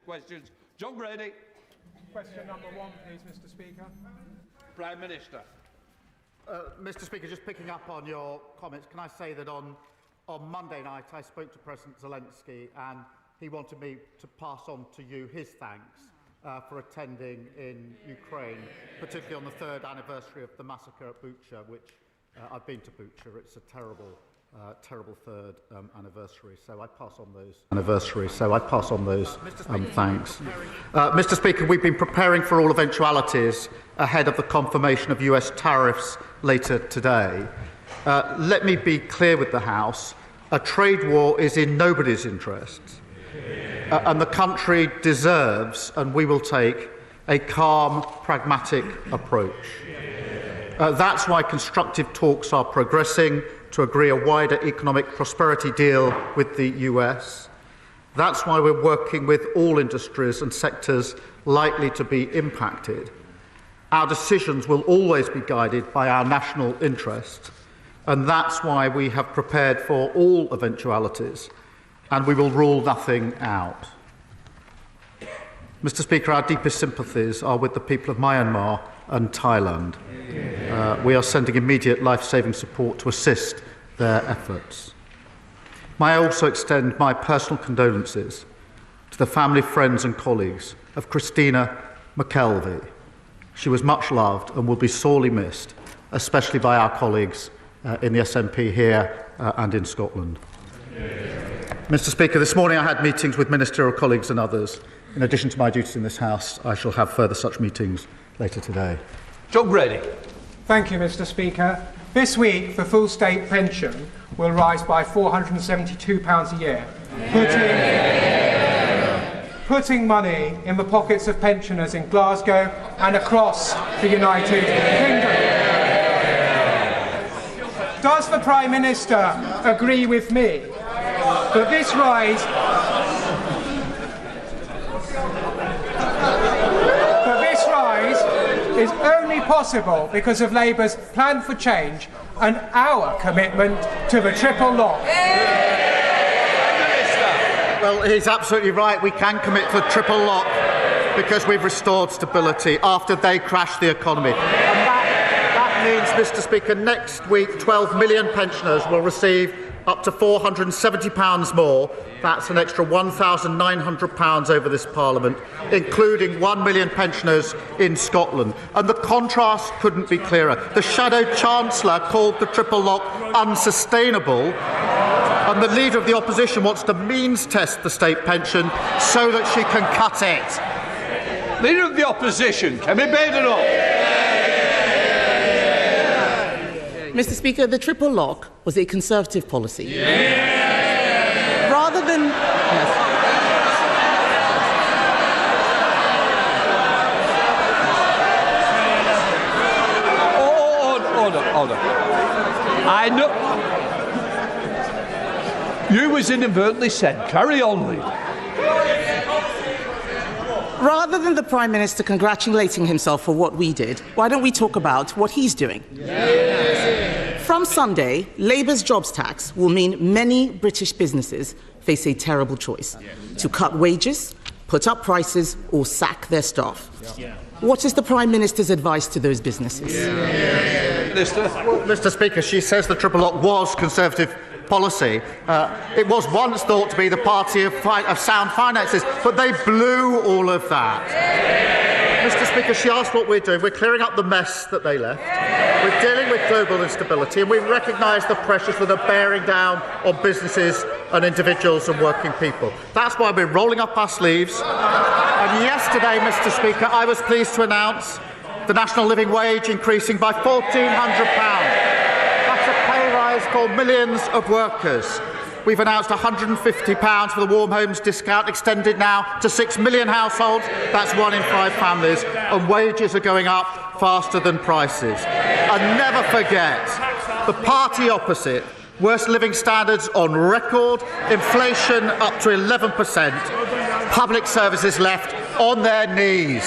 Questions. John Grady. Question number 1, please, Mr. Speaker. Prime Minister. Mr. Speaker, just picking up on your comments, can I say that on Monday night I spoke to President Zelensky and he wanted me to pass on to you his thanks for attending in Ukraine, particularly on the 3rd anniversary of the massacre at Bucha, which I've been to Bucha. It's a terrible 3rd anniversary. So I pass on those thanks. Mr. Speaker, we've been preparing for all eventualities ahead of the confirmation of US tariffs later today. Let me be clear with the House. A trade war is in nobody's interests. And the country deserves, and we will take, a calm, pragmatic approach. That's why constructive talks are progressing to agree a wider economic prosperity deal with the US. That's why we're working with all industries and sectors likely to be impacted. Our decisions will always be guided by our national interest, and that's why we have prepared for all eventualities, and we will rule nothing out. Mr. Speaker, our deepest sympathies are with the people of Myanmar and Thailand. We are sending immediate life-saving support to assist their efforts. May I also extend my personal condolences to the family, friends and colleagues of Christina McKelvey. She was much loved and will be sorely missed, especially by our colleagues in the SNP here and in Scotland. Mr. Speaker, this morning I had meetings with ministerial colleagues and others. In addition to my duties in this House, I shall have further such meetings later today. John Grady. Thank you, Mr. Speaker. This week, the full state pension will rise by £472 a year, putting money in the pockets of pensioners in Glasgow and across the United Kingdom. Does the Prime Minister agree with me that this rise is only possible because of Labour's plan for change and our commitment to the triple lock? Well, he's absolutely right. We can commit to the triple lock because we've restored stability after they crashed the economy. And that means, Mr. Speaker, next week 12 million pensioners will receive up to £470 more. That's an extra £1,900 over this Parliament, including 1 million pensioners in Scotland. And the contrast couldn't be clearer. The Shadow Chancellor called the triple lock unsustainable, and the Leader of the Opposition wants to means test the state pension so that she can cut it. Leader of the Opposition, Kemi Badenoch. Mr. Speaker, the triple lock was a Conservative policy. Yeah. Rather than... Yes. Order. I know... You was inadvertently said. Carry on, Leader. Rather than the Prime Minister congratulating himself for what we did, why don't we talk about what he's doing? From Sunday, Labour's jobs tax will mean many British businesses face a terrible choice: to cut wages, put up prices or sack their staff. What is the Prime Minister's advice to those businesses? Mr. Speaker, she says the triple lock was Conservative policy. It was once thought to be the party of sound finances, but they blew all of that. Mr. Speaker, she asked what we're doing. We're clearing up the mess that they left. We're dealing with global instability, and we recognise the pressures that are bearing down on businesses and individuals and working people. That's why we're rolling up our sleeves. And yesterday, Mr. Speaker, I was pleased to announce the national living wage increasing by £1,400. For millions of workers. We've announced £150 for the Warm Homes discount, extended now to 6 million households. That's 1 in 5 families. And wages are going up faster than prices. And never forget, the party opposite, worst living standards on record, inflation up to 11%, public services left on their knees.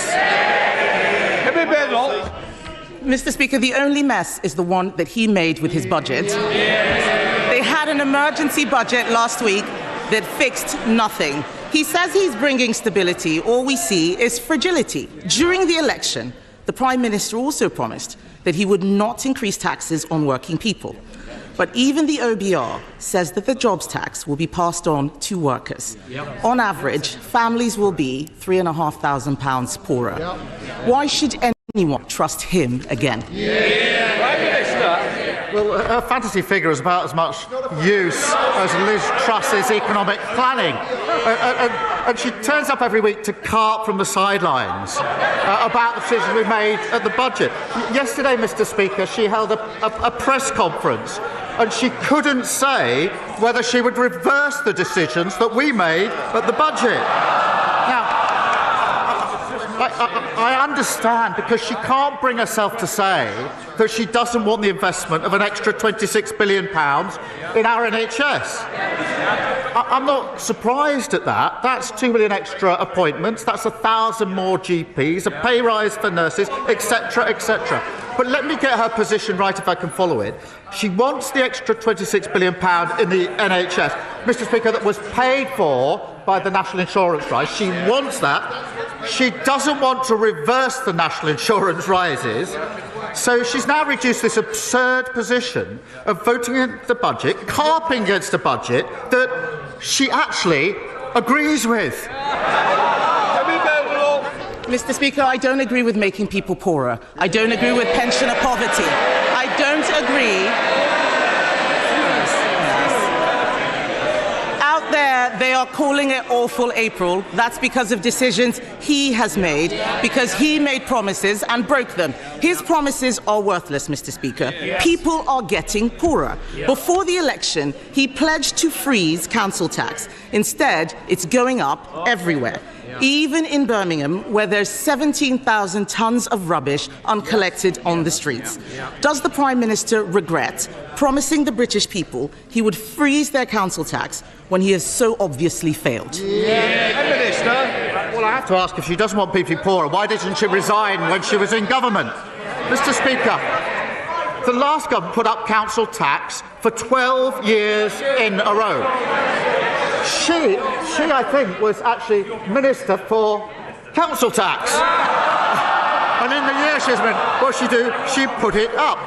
Mr. Speaker, the only mess is the one that he made with his budget. They had an emergency budget last week that fixed nothing. He says he's bringing stability. All we see is fragility. During the election, the Prime Minister also promised that he would not increase taxes on working people. But even the OBR says that the jobs tax will be passed on to workers. On average, families will be £3,500 poorer. Why should anyone trust him again? Prime Minister. Well, her fantasy figure is about as much use as Liz Truss's economic planning. And she turns up every week to carp from the sidelines about the decisions we made at the budget. Yesterday, Mr. Speaker, she held a press conference and she couldn't say whether she would reverse the decisions that we made at the budget. Now, I understand, because she can't bring herself to say that she doesn't want the investment of an extra £26 billion in our NHS. I'm not surprised at that. That's 2 million extra appointments, that's 1,000 more GPs, a pay rise for nurses, etc., etc. But let me get her position right if I can follow it. She wants the extra £26 billion in the NHS, Mr. Speaker, that was paid for by the national insurance rise. She wants that. She doesn't want to reverse the national insurance rises. So she's now reduced this absurd position of voting in the budget, carping against a budget that she actually agrees with. Kemi Badenoch. Mr. Speaker, I don't agree with making people poorer. I don't agree with pensioner poverty. I don't agree. Out there, they are calling it awful April. That's because of decisions he has made, because he made promises and broke them. His promises are worthless, Mr. Speaker. People are getting poorer. Before the election, he pledged to freeze council tax. Instead, it's going up everywhere. Even in Birmingham, where there's 17,000 tonnes of rubbish uncollected on the streets. Does the Prime Minister regret promising the British people he would freeze their council tax when he has so obviously failed? Prime Minister. Well, I have to ask, if she doesn't want people to be poorer, why didn't she resign when she was in government? Mr. Speaker, the last government put up council tax for 12 years in a row. She, I think, was actually Minister for Council Tax. And in the year she's been, what she do? She put it up.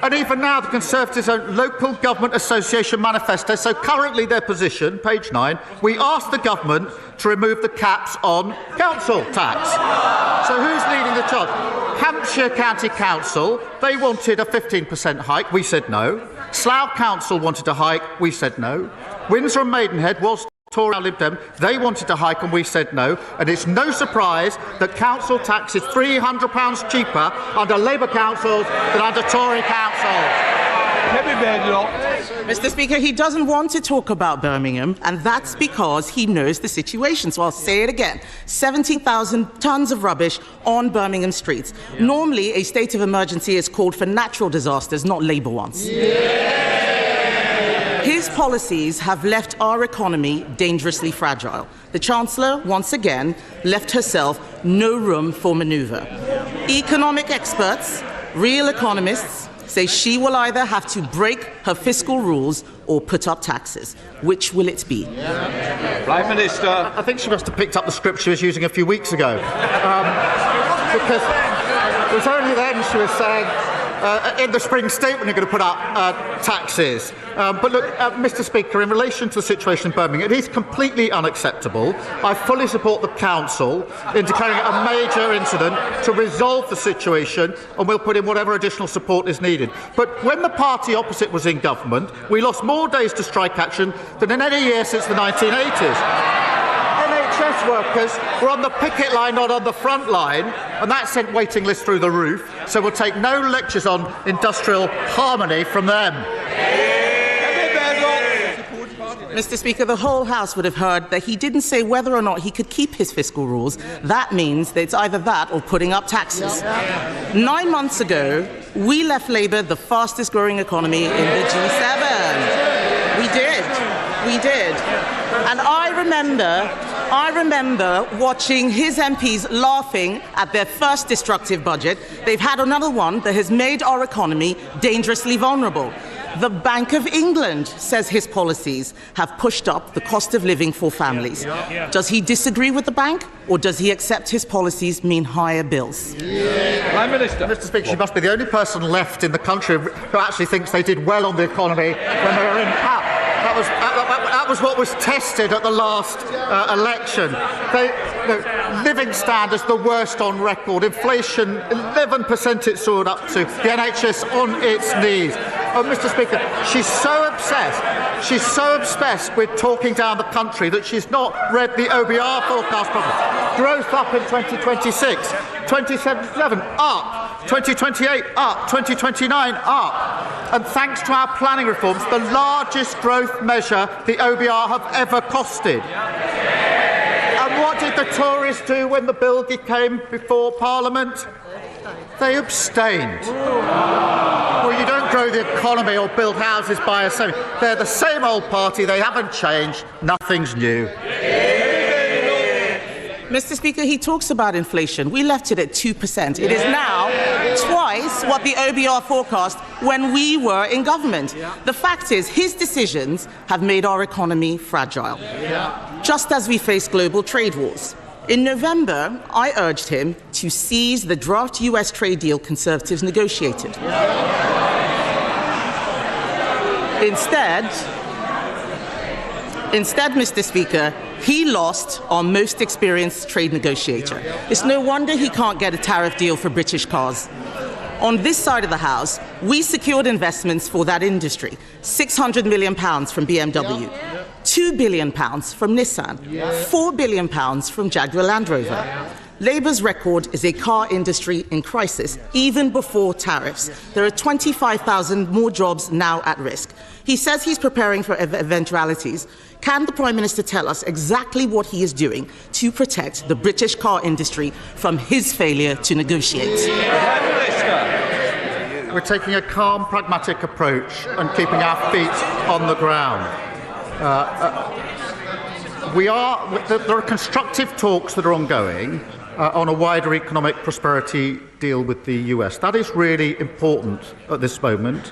And even now, the Conservatives' own Local Government Association manifesto, so currently their position, page 9, we asked the government to remove the caps on council tax. So who's leading the charge? Hampshire County Council, they wanted a 15% hike, we said no. Slough Council wanted a hike, we said no. Windsor and Maidenhead was Tory Lib Dem, they wanted to hike and we said no, and it's no surprise that council tax is £300 cheaper under Labour councils than under Tory councils. Kemi Badenoch. Mr. Speaker, he doesn't want to talk about Birmingham, and that's because he knows the situation. So I'll say it again. 70,000 tonnes of rubbish on Birmingham streets. Normally, a state of emergency is called for natural disasters, not Labour ones. His policies have left our economy dangerously fragile. The Chancellor, once again, left herself no room for manoeuvre. Economic experts, real economists, say she will either have to break her fiscal rules or put up taxes. Which will it be? Prime Minister. I think she must have picked up the script she was using a few weeks ago. Because it was only then she was saying, in the spring statement, you're going to put up taxes. But look, Mr. Speaker, in relation to the situation in Birmingham, it is completely unacceptable. I fully support the Council in declaring it a major incident to resolve the situation, and we'll put in whatever additional support is needed. But when the party opposite was in government, we lost more days to strike action than in any year since the 1980s. NHS workers were on the picket line, not on the front line, and that sent waiting lists through the roof, so we'll take no lectures on industrial harmony from them. Mr. Speaker, the whole House would have heard that he didn't say whether or not he could keep his fiscal rules. That means that it's either that or putting up taxes. 9 months ago, we left Labour the fastest growing economy in the G7. We did. And I remember watching his MPs laughing at their first destructive budget. They've had another one that has made our economy dangerously vulnerable. The Bank of England says his policies have pushed up the cost of living for families. Does he disagree with the bank, or does he accept his policies mean higher bills? Prime Minister. Mr. Speaker, she must be the only person left in the country who actually thinks they did well on the economy when they were in power. That was what was tested at the last election. Living standards the worst on record. Inflation, 11% it soared up to. The NHS on its knees. Oh, Mr. Speaker, she's so obsessed with talking down the country that she's not read the OBR forecast properly. Growth up in 2026, 2027 up, 2028 up, 2029 up. And thanks to our planning reforms, the largest growth measure the OBR have ever costed. And what did the Tories do when the bill came before Parliament? They abstained. Well, you don't grow the economy or build houses by yourself. They're the same old party. They haven't changed. Nothing's new. Mr. Speaker, he talks about inflation. We left it at 2%. It is now twice what the OBR forecast when we were in government. The fact is, his decisions have made our economy fragile, just as we face global trade wars. In November, I urged him to seize the draft US trade deal Conservatives negotiated. Instead, Mr. Speaker, he lost our most experienced trade negotiator. It's no wonder he can't get a tariff deal for British cars. On this side of the House, we secured investments for that industry, £600 million from BMW, £2 billion from Nissan, £4 billion from Jaguar Land Rover. Labour's record is a car industry in crisis, even before tariffs. There are 25,000 more jobs now at risk. He says he's preparing for eventualities. Can the Prime Minister tell us exactly what he is doing to protect the British car industry from his failure to negotiate? We're taking a calm, pragmatic approach and keeping our feet on the ground. There are constructive talks that are ongoing on a wider economic prosperity deal with the US. That is really important at this moment.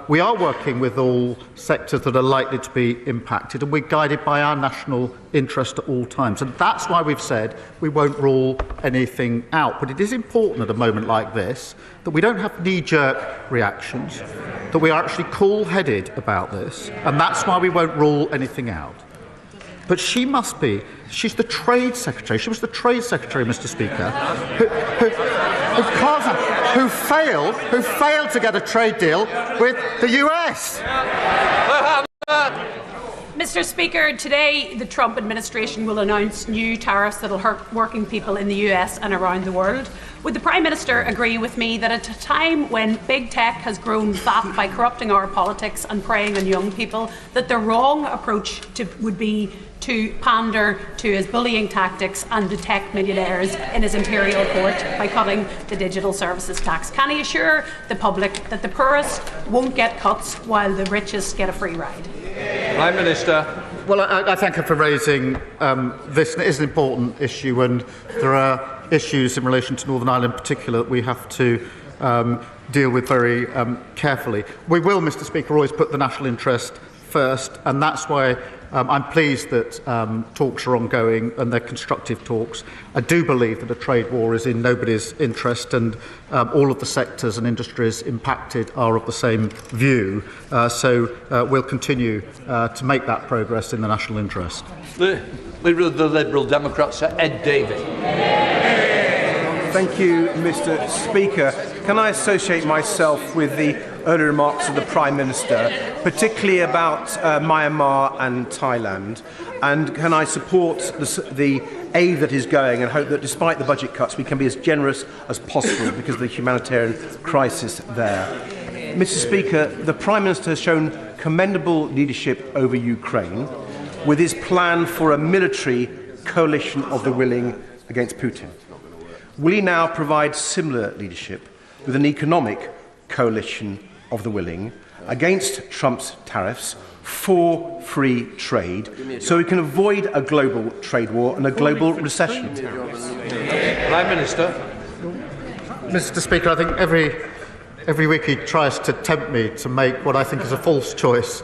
We are working with all sectors that are likely to be impacted, and we're guided by our national interest at all times. And that's why we've said we won't rule anything out. But it is important at a moment like this that we don't have knee-jerk reactions, that we are actually cool-headed about this, and that's why we won't rule anything out. But she's the Trade Secretary. She was the Trade Secretary, Mr. Speaker, who failed to get a trade deal with the US. Mr. Speaker, today the Trump administration will announce new tariffs that will hurt working people in the US and around the world. Would the Prime Minister agree with me that at a time when big tech has grown fat by corrupting our politics and preying on young people, that the wrong approach would be to pander to his bullying tactics and the tech millionaires in his imperial court by cutting the digital services tax? Can he assure the public that the poorest won't get cuts while the richest get a free ride? Prime Minister. Well, I thank her for raising this. It is an important issue, and there are issues in relation to Northern Ireland in particular that we have to deal with very carefully. We will, Mr. Speaker, always put the national interest first, and that's why I'm pleased that talks are ongoing and they're constructive talks. I do believe that a trade war is in nobody's interest, and all of the sectors and industries impacted are of the same view. So we'll continue to make that progress in the national interest. The Leader of the Liberal Democrats, Sir Ed Davey. Thank you, Mr. Speaker. Can I associate myself with the earlier remarks of the Prime Minister, particularly about Myanmar and Thailand? And can I support the aid that is going, and hope that despite the budget cuts we can be as generous as possible because of the humanitarian crisis there? Mr. Speaker, the Prime Minister has shown commendable leadership over Ukraine with his plan for a military coalition of the willing against Putin. Will he now provide similar leadership with an economic coalition of the willing against Trump's tariffs for free trade, so we can avoid a global trade war and a global recession? Prime Minister. Mr. Speaker, I think every Every week he tries to tempt me to make what I think is a false choice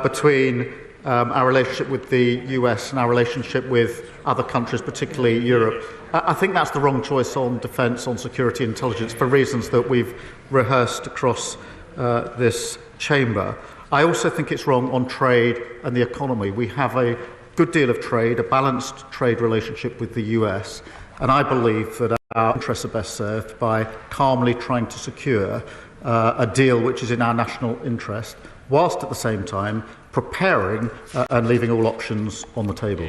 between our relationship with the US and our relationship with other countries, particularly Europe. I think that's the wrong choice on defence, on security and intelligence, for reasons that we've rehearsed across this chamber. I also think it's wrong on trade and the economy. We have a good deal of trade, a balanced trade relationship with the US, and I believe that our interests are best served by calmly trying to secure a deal which is in our national interest, whilst at the same time preparing and leaving all options on the table.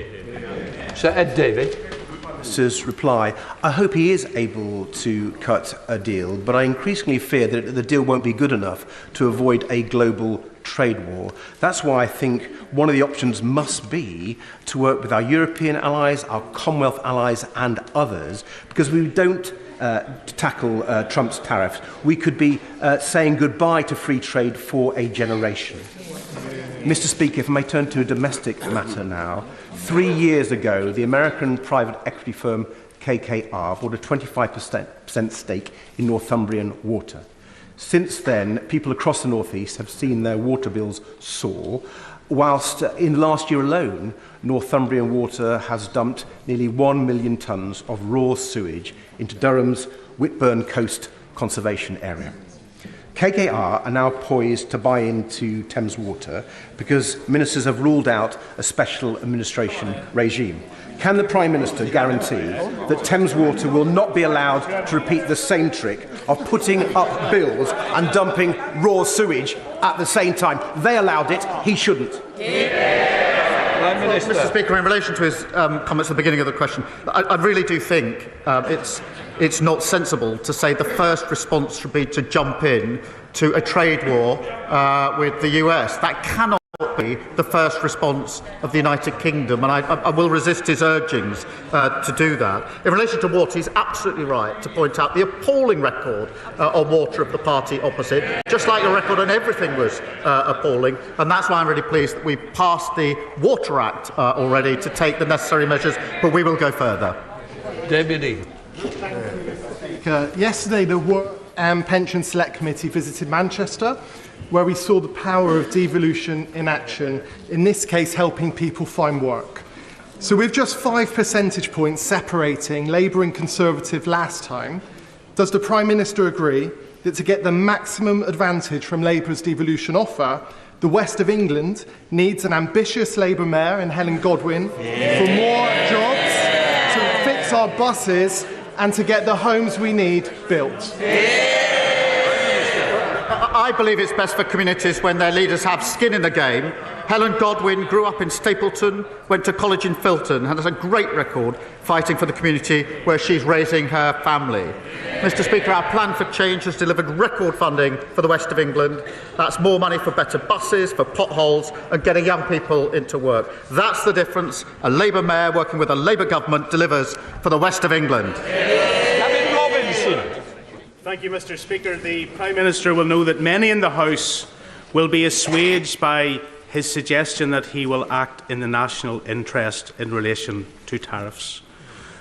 Sir Ed Davey. Minister's reply. I hope he is able to cut a deal, but I increasingly fear that the deal won't be good enough to avoid a global trade war. That's why I think one of the options must be to work with our European allies, our Commonwealth allies and others, because if we don't tackle Trump's tariffs, we could be saying goodbye to free trade for a generation. Mr. Speaker, if I may turn to a domestic matter now. 3 years ago, the American private equity firm KKR bought a 25% stake in Northumbrian Water. Since then, people across the North East have seen their water bills soar, whilst in last year alone, Northumbrian Water has dumped nearly 1 million tonnes of raw sewage into Durham's Whitburn Coast Conservation Area. KKR are now poised to buy into Thames Water because ministers have ruled out a special administration regime. Can the Prime Minister guarantee that Thames Water will not be allowed to repeat the same trick of putting up bills and dumping raw sewage at the same time? They allowed it, he shouldn't. Mr. Speaker, in relation to his comments at the beginning of the question, I really do think it's not sensible to say the first response should be to jump in to a trade war with the US. That cannot be the first response of the United Kingdom, and I will resist his urgings to do that. In relation to water, he's absolutely right to point out the appalling record on water of the party opposite, just like the record on everything was appalling, and that's why I'm really pleased that we passed the Water Act already to take the necessary measures, but we will go further. Deputy. Yesterday, the Work and Pension Select Committee visited Manchester, where we saw the power of devolution in action, in this case helping people find work. So with just 5 percentage points separating Labour and Conservative last time, does the Prime Minister agree that to get the maximum advantage from Labour's devolution offer, the West of England needs an ambitious Labour mayor in Helen Godwin for more jobs, to fix our buses and to get the homes we need built? I believe it's best for communities when their leaders have skin in the game. Helen Godwin grew up in Stapleton, went to college in Filton, and has a great record fighting for the community where she's raising her family. Mr. Speaker, our plan for change has delivered record funding for the West of England. That's more money for better buses, for potholes, and getting young people into work. That's the difference a Labour mayor working with a Labour government delivers for the West of England. Thank you, Mr. Speaker. The Prime Minister will know that many in the House will be assuaged by his suggestion that he will act in the national interest in relation to tariffs.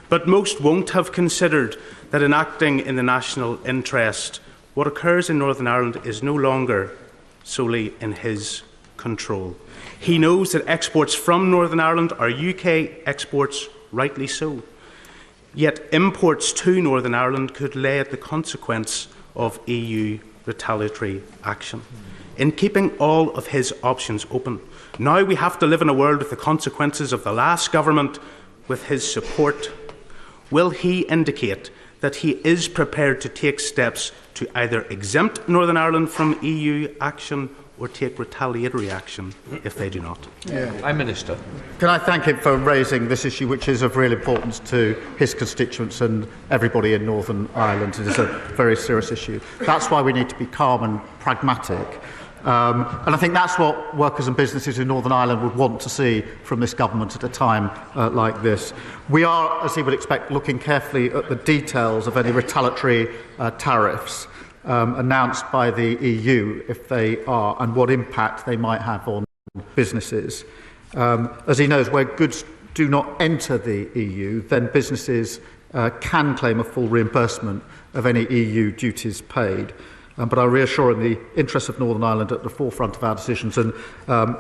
But most won't have considered that in acting in the national interest, what occurs in Northern Ireland is no longer solely in his control. He knows that exports from Northern Ireland are UK exports, rightly so. Yet imports to Northern Ireland could lay at the consequence of EU retaliatory action. In keeping all of his options open, now we have to live in a world with the consequences of the last government with his support. Will he indicate that he is prepared to take steps to either exempt Northern Ireland from EU action or take retaliatory action if they do not? Prime Minister. Can I thank him for raising this issue, which is of real importance to his constituents and everybody in Northern Ireland. It is a very serious issue. That's why we need to be calm and pragmatic. And I think that's what workers and businesses in Northern Ireland would want to see from this government at a time like this. We are, as he would expect, looking carefully at the details of any retaliatory tariffs announced by the EU, if they are, and what impact they might have on businesses. As he knows, where goods do not enter the EU, then businesses can claim a full reimbursement of any EU duties paid. but I reassure him the interests of Northern Ireland at the forefront of our decisions, and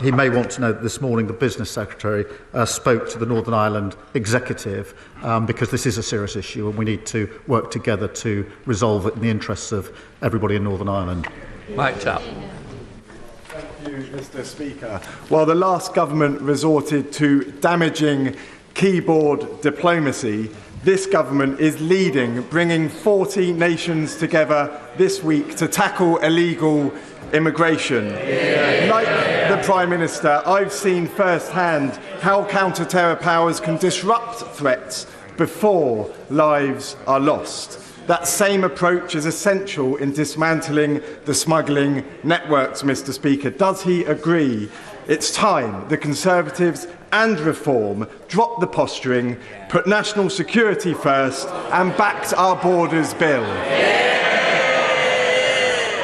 he may want to know that this morning the Business Secretary spoke to the Northern Ireland Executive because this is a serious issue and we need to work together to resolve it in the interests of everybody in Northern Ireland. Mike's up. Thank you, Mr. Speaker. While the last government resorted to damaging keyboard diplomacy, this government is leading, bringing 40 nations together this week to tackle illegal immigration. Like the Prime Minister, I've seen firsthand how counter-terror powers can disrupt threats before lives are lost. That same approach is essential in dismantling the smuggling networks, Mr. Speaker. Does he agree? It's time the Conservatives and Reform dropped the posturing, put national security first and backed our Borders Bill.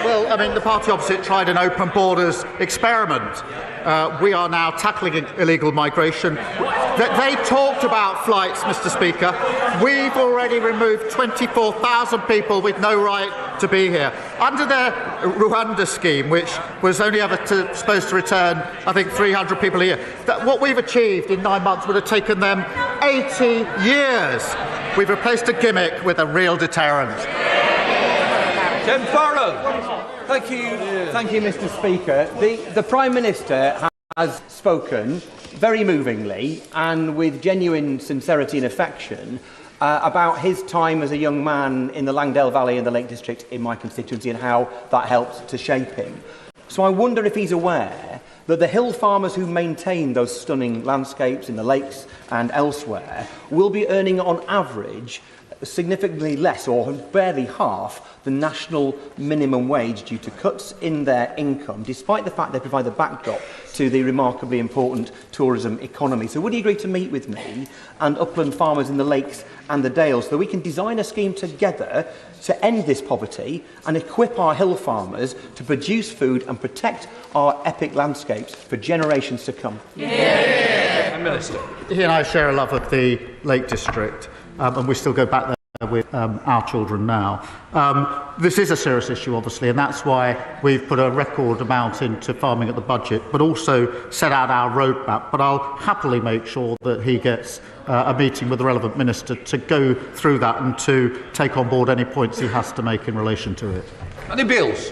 Well, I mean, the party opposite tried an open borders experiment. We are now tackling illegal migration. They talked about flights, Mr. Speaker. We've already removed 24,000 people with no right to be here. Under their Rwanda scheme, which was only ever supposed to return, I think, 300 people a year, what we've achieved in 9 months would have taken them 80 years. We've replaced a gimmick with a real deterrent. Tim Farrell. Thank you, Mr. Speaker. The Prime Minister has spoken very movingly and with genuine sincerity and affection about his time as a young man in the Langdale Valley and the Lake District in my constituency and how that helped to shape him. So I wonder if he's aware that the hill farmers who maintain those stunning landscapes in the lakes and elsewhere will be earning on average significantly less or barely half the national minimum wage due to cuts in their income, despite the fact they provide the backdrop to the remarkably important tourism economy. So would he agree to meet with me and upland farmers in the lakes and the dales so that we can design a scheme together to end this poverty and equip our hill farmers to produce food and protect our epic landscapes for generations to come? Yeah. Minister. He and I share a love of the Lake District, and we still go back there with our children now. This is a serious issue, obviously, and that's why we've put a record amount into farming at the budget, but also set out our roadmap. But I'll happily make sure that he gets a meeting with the relevant minister to go through that and to take on board any points he has to make in relation to it. Any bills?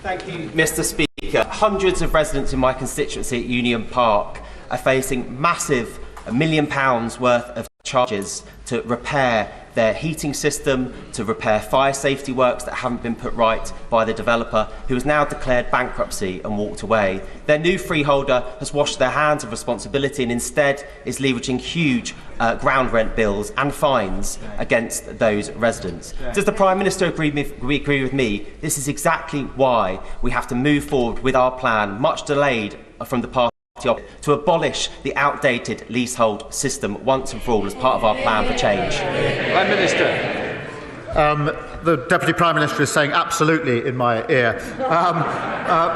Thank you, Mr. Speaker. Hundreds of residents in my constituency at Union Park are facing massive £1 million worth of charges to repair their heating system, to repair fire safety works that haven't been put right by the developer, who has now declared bankruptcy and walked away. Their new freeholder has washed their hands of responsibility and instead is leveraging huge ground rent bills and fines against those residents. Does the Prime Minister agree with me? This is exactly why we have to move forward with our plan, much delayed from the party, to abolish the outdated leasehold system once and for all as part of our plan for change. Prime Minister. The Deputy Prime Minister is saying absolutely in my ear.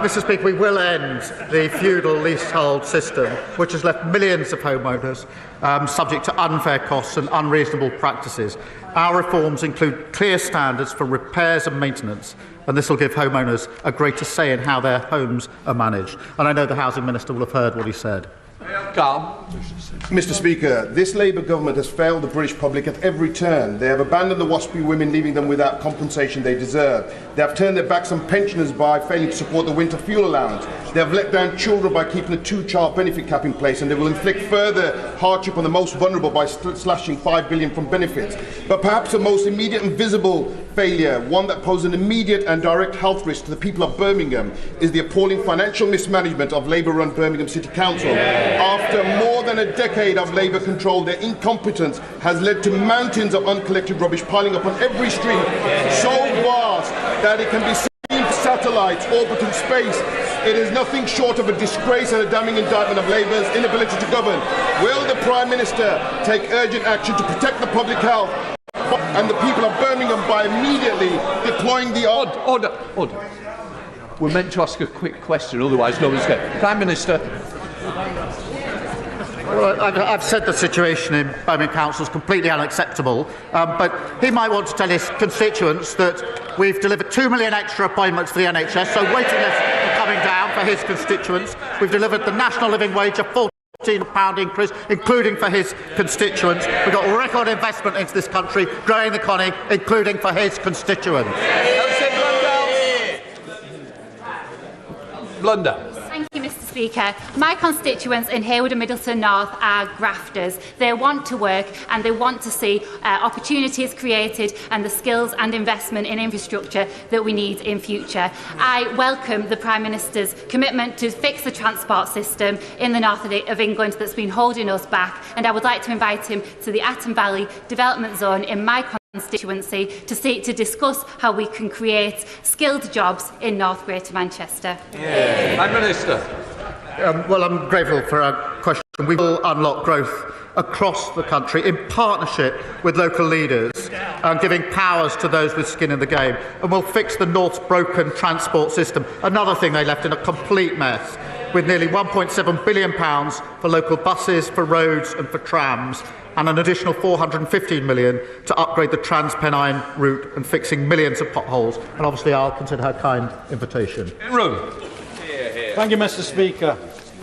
Mr. Speaker, we will end the feudal leasehold system, which has left millions of homeowners subject to unfair costs and unreasonable practices. Our reforms include clear standards for repairs and maintenance, and this will give homeowners a greater say in how their homes are managed. And I know the Housing Minister will have heard what he said. Mr. Speaker, this Labour government has failed the British public at every turn. They have abandoned the WASPy women, leaving them without compensation they deserve. They have turned their backs on pensioners by failing to support the winter fuel allowance. They have let down children by keeping a 2-child benefit cap in place, and they will inflict further hardship on the most vulnerable by slashing £5 billion from benefits. But perhaps the most immediate and visible failure, one that poses an immediate and direct health risk to the people of Birmingham, is the appalling financial mismanagement of Labour-run Birmingham City Council. After more than a decade of Labour control, their incompetence has led to mountains of uncollected rubbish piling up on every street, so vast that it can be seen from satellites orbiting space. It is nothing short of a disgrace and a damning indictment of Labour's inability to govern. Will the Prime Minister take urgent action to protect the public health and the people of Birmingham by immediately deploying the... Order. We're meant to ask a quick question, otherwise no one's going. Prime Minister. Well, I've said the situation in Birmingham Council is completely unacceptable, but he might want to tell his constituents that we've delivered 2 million extra appointments for the NHS, so waiting lists are coming down for his constituents. We've delivered the national living wage of £14 increase, including for his constituents. We've got record investment into this country, growing the economy, including for his constituents. Blunder. Thank you, Mr. Speaker. My constituents in Harewood and Middleton North are grafters. They want to work and they want to see opportunities created and the skills and investment in infrastructure that we need in future. I welcome the Prime Minister's commitment to fix the transport system in the north of England that's been holding us back, and I would like to invite him to the Aton Valley Development Zone in my constituency to discuss how we can create skilled jobs in North Greater Manchester. Prime Minister. Well, I'm grateful for our question. We will unlock growth across the country in partnership with local leaders and giving powers to those with skin in the game. And we'll fix the North's broken transport system, another thing they left in a complete mess, with nearly £1.7 billion for local buses, for roads and for trams, and an additional £415 million to upgrade the Trans-Pennine route and fixing millions of potholes. And obviously I'll consider her kind invitation. Thank you, Mr. Speaker.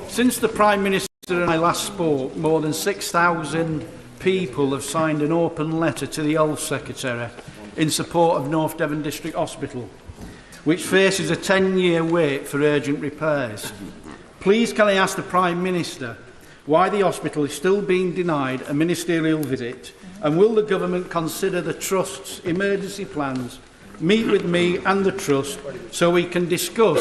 Since the Prime Minister and I last spoke, more than 6,000 people have signed an open letter to the Health Secretary in support of North Devon District Hospital, which faces a 10-year wait for urgent repairs. Please can I ask the Prime Minister why the hospital is still being denied a ministerial visit, and will the government consider the Trust's emergency plans, meet with me and the Trust so we can discuss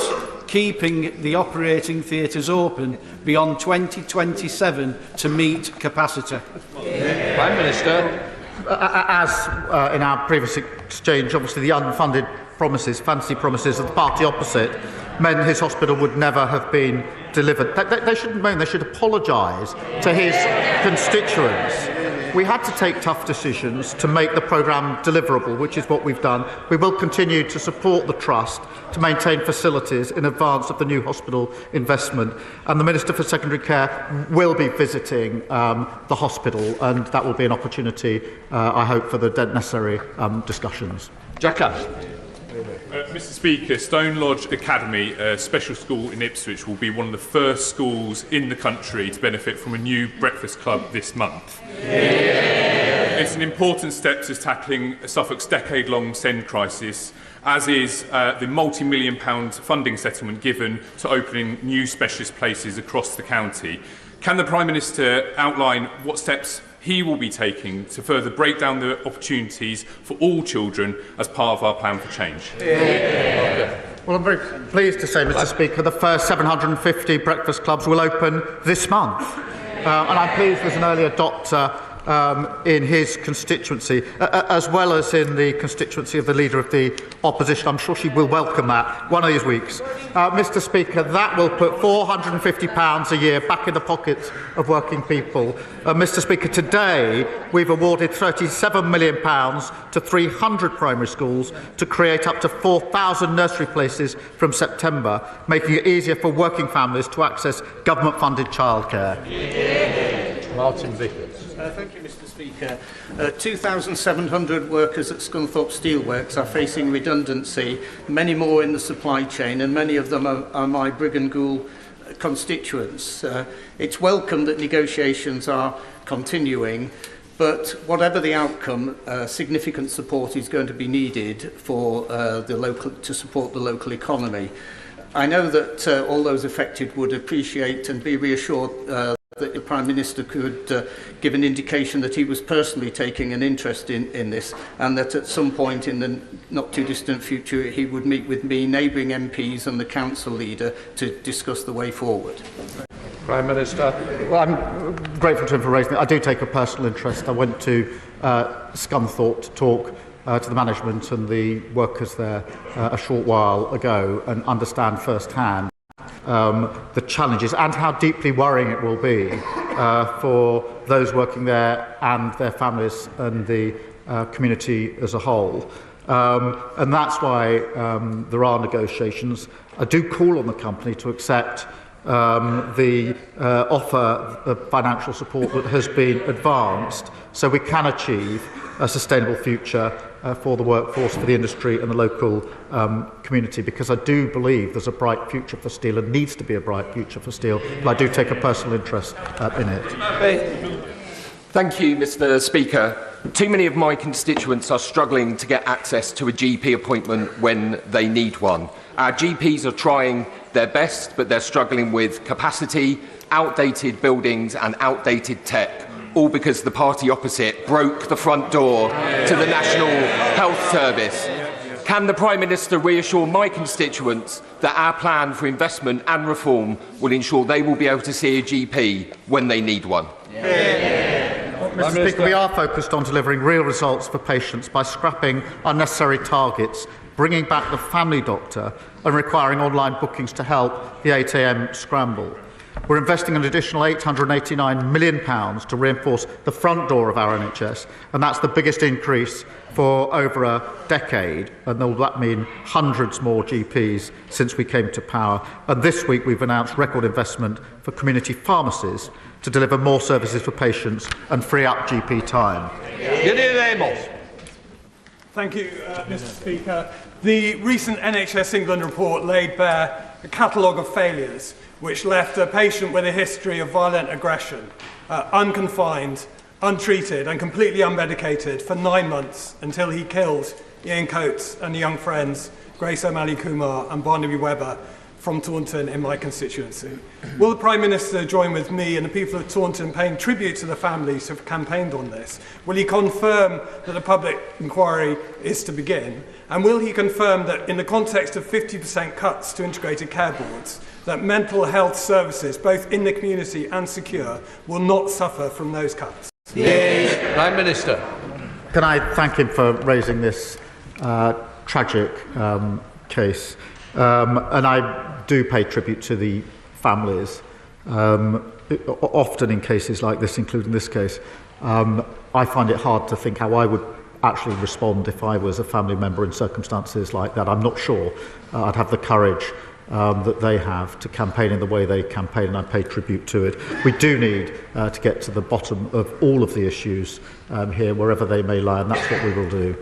keeping the operating theatres open beyond 2027 to meet capacity? Prime Minister. As in our previous exchange, obviously the unfunded promises, fancy promises of the party opposite, meant his hospital would never have been delivered. They shouldn't moan, they should apologise to his constituents. We had to take tough decisions to make the programme deliverable, which is what we've done. We will continue to support the Trust to maintain facilities in advance of the new hospital investment. And the Minister for Secondary Care will be visiting the hospital, and that will be an opportunity, I hope, for the necessary discussions. Mr. Speaker, Stone Lodge Academy, a special school in Ipswich, will be one of the first schools in the country to benefit from a new breakfast club this month. It's an important step to tackling Suffolk's decade-long SEND crisis, as is the multi-million-pound funding settlement given to opening new specialist places across the county. Can the Prime Minister outline what steps he will be taking to further break down the opportunities for all children as part of our plan for change? Well, I'm very pleased to say, Mr. Speaker, the first 750 breakfast clubs will open this month. And I'm pleased there's an early adopter in his constituency, as well as in the constituency of the Leader of the Opposition. I'm sure she will welcome that one of these weeks. Mr. Speaker, that will put £450 a year back in the pockets of working people. Mr. Speaker, today we've awarded £37 million to 300 primary schools to create up to 4,000 nursery places from September, making it easier for working families to access government-funded childcare. Martin Vickers. Thank you, Mr. Speaker. 2,700 workers at Scunthorpe Steelworks are facing redundancy, many more in the supply chain, and many of them are my Brigg & Gould constituents. It's welcome that negotiations are continuing, but whatever the outcome, significant support is going to be needed for to support the local economy. I know that all those affected would appreciate and be reassured that the Prime Minister could give an indication that he was personally taking an interest in this, and that at some point in the not too distant future he would meet with me, neighbouring MPs and the Council Leader to discuss the way forward. Prime Minister. Well, I'm grateful to him for raising it. I do take a personal interest. I went to Scunthorpe to talk to the management and the workers there a short while ago and understand firsthand the challenges and how deeply worrying it will be for those working there and their families and the community as a whole. And that's why there are negotiations. I do call on the company to accept the offer of financial support that has been advanced so we can achieve a sustainable future for the workforce, for the industry and the local community, because I do believe there's a bright future for steel and needs to be a bright future for steel, but I do take a personal interest in it. Thank you, Mr. Speaker. Too many of my constituents are struggling to get access to a GP appointment when they need one. Our GPs are trying their best, but they're struggling with capacity, outdated buildings and outdated tech, all because the party opposite broke the front door to the National Health Service. Can the Prime Minister reassure my constituents that our plan for investment and reform will ensure they will be able to see a GP when they need one? Mr. Speaker, we are focused on delivering real results for patients by scrapping unnecessary targets, bringing back the family doctor and requiring online bookings to help the 8 a.m. scramble. We're investing an additional £889 million to reinforce the front door of our NHS, and that's the biggest increase for over a decade, and that mean hundreds more GPs since we came to power. And this week we've announced record investment for community pharmacies to deliver more services for patients and free up GP time. Thank you, Mr. Speaker. The recent NHS England report laid bare a catalogue of failures which left a patient with a history of violent aggression, unconfined, untreated and completely unmedicated for 9 months until he killed Ian Coates and the young friends Grace O'Malley Kumar and Barnaby Webber from Taunton in my constituency. Will the Prime Minister join with me and the people of Taunton paying tribute to the families who have campaigned on this? Will he confirm that a public inquiry is to begin? And will he confirm that in the context of 50% cuts to integrated care boards, that mental health services, both in the community and secure, will not suffer from those cuts? Yes. Prime Minister. Can I thank him for raising this tragic case? And I do pay tribute to the families, often in cases like this, including this case. I find it hard to think how I would actually respond if I was a family member in circumstances like that. I'm not sure I'd have the courage that they have to campaign in the way they campaign, and I pay tribute to it. We do need to get to the bottom of all of the issues here, wherever they may lie, and that's what we will do.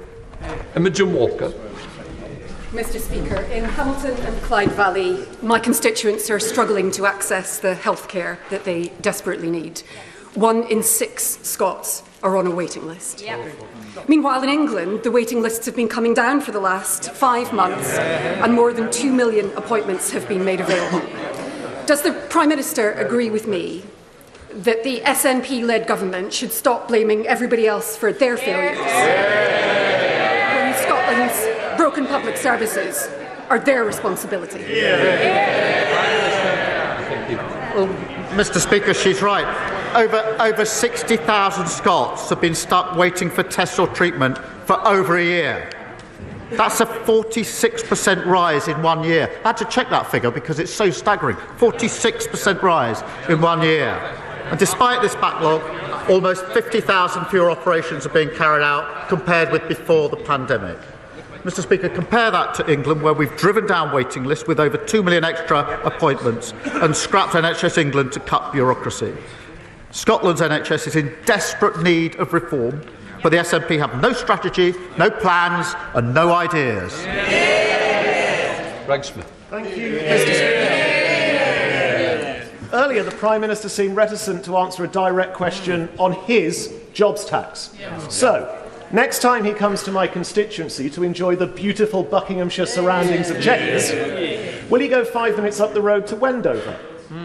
Imogen Walker. Mr. Speaker, in Hamilton and Clyde Valley, my constituents are struggling to access the health care that they desperately need. 1 in 6 Scots are on a waiting list. Meanwhile, in England, the waiting lists have been coming down for the last 5 months, and more than 2 million appointments have been made available. Does the Prime Minister agree with me that the SNP-led government should stop blaming everybody else for their failures? When Scotland's broken public services are their responsibility. Well, Mr. Speaker, she's right. Over 60,000 Scots have been stuck waiting for tests or treatment for over a year. That's a 46% rise in 1 year. I had to check that figure because it's so staggering. 46% rise in 1 year. And despite this backlog, almost 50,000 fewer operations are being carried out compared with before the pandemic. Mr. Speaker, compare that to England, where we've driven down waiting lists with over 2 million extra appointments and scrapped NHS England to cut bureaucracy. Scotland's NHS is in desperate need of reform, but the SNP have no strategy, no plans and no ideas. Thank you, Mr. Speaker. Earlier, the Prime Minister seemed reticent to answer a direct question on his jobs tax. So, next time he comes to my constituency to enjoy the beautiful Buckinghamshire surroundings of Chequers, will he go 5 minutes up the road to Wendover,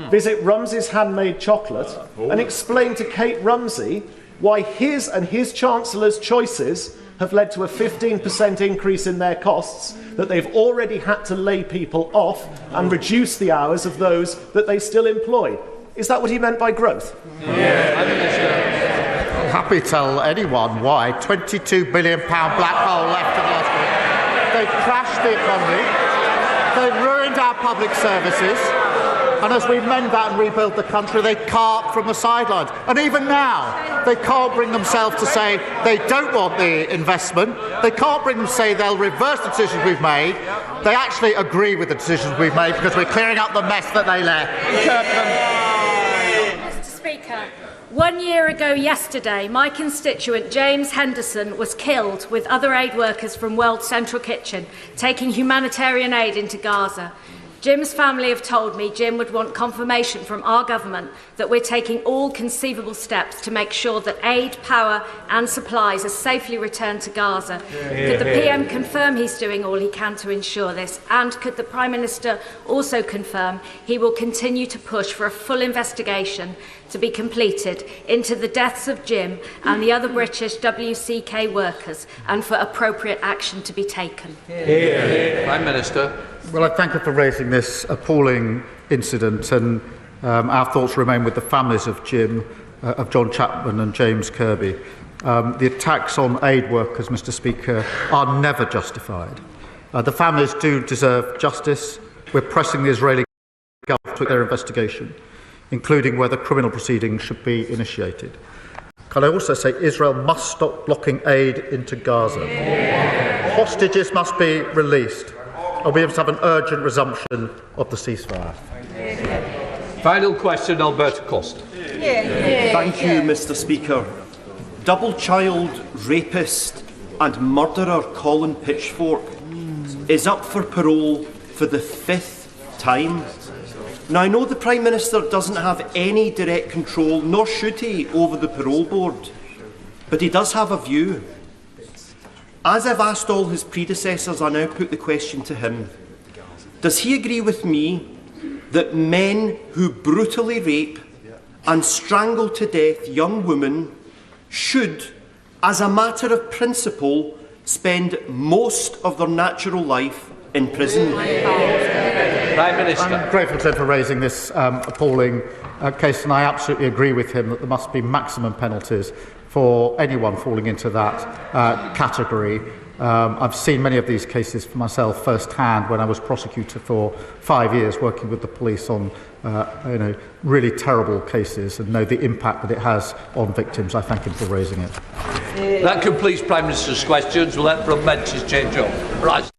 visit Rumsey's handmade chocolate, and explain to Kate Rumsey why his and his Chancellor's choices have led to a 15% increase in their costs, that they've already had to lay people off and reduce the hours of those that they still employ? Is that what he meant by growth? I'm happy to tell anyone why. £22 billion black hole left in the last week. They've crashed the economy. They've ruined our public services. And as we mend that and rebuild the country, they carp from the sidelines. And even now, they can't bring themselves to say they don't want the investment. They can't bring them to say they'll reverse the decisions we've made. They actually agree with the decisions we've made because we're clearing up the mess that they left. Mr. Speaker, 1 year ago yesterday, my constituent James Henderson was killed with other aid workers from World Central Kitchen, taking humanitarian aid into Gaza. Jim's family have told me Jim would want confirmation from our government that we're taking all conceivable steps to make sure that aid, power and supplies are safely returned to Gaza. Could the PM confirm he's doing all he can to ensure this? And could the Prime Minister also confirm he will continue to push for a full investigation to be completed into the deaths of Jim and the other British WCK workers, and for appropriate action to be taken? Prime Minister. Well, I thank you for raising this appalling incident, and our thoughts remain with the families of Jim, of John Chapman and James Kirby. The attacks on aid workers, Mr. Speaker, are never justified. The families do deserve justice. We're pressing the Israeli government to their investigation, including whether criminal proceedings should be initiated. Can I also say Israel must stop blocking aid into Gaza? Hostages must be released, and we must have an urgent resumption of the ceasefire. Final question, Alberta Costa. Thank you, Mr. Speaker. Double child rapist and murderer Colin Pitchfork is up for parole for the 5th time. Now, I know the Prime Minister doesn't have any direct control, nor should he, over the parole board, but he does have a view. As I've asked all his predecessors, I now put the question to him. Does he agree with me that men who brutally rape and strangle to death young women should, as a matter of principle, spend most of their natural life in prison? Prime Minister. I'm grateful to him for raising this appalling case, and I absolutely agree with him that there must be maximum penalties for anyone falling into that category. I've seen many of these cases for myself firsthand when I was prosecutor for 5 years, working with the police on really terrible cases, and know the impact that it has on victims. I thank him for raising it. That completes Prime Minister's questions. We'll let from benches change up. Right.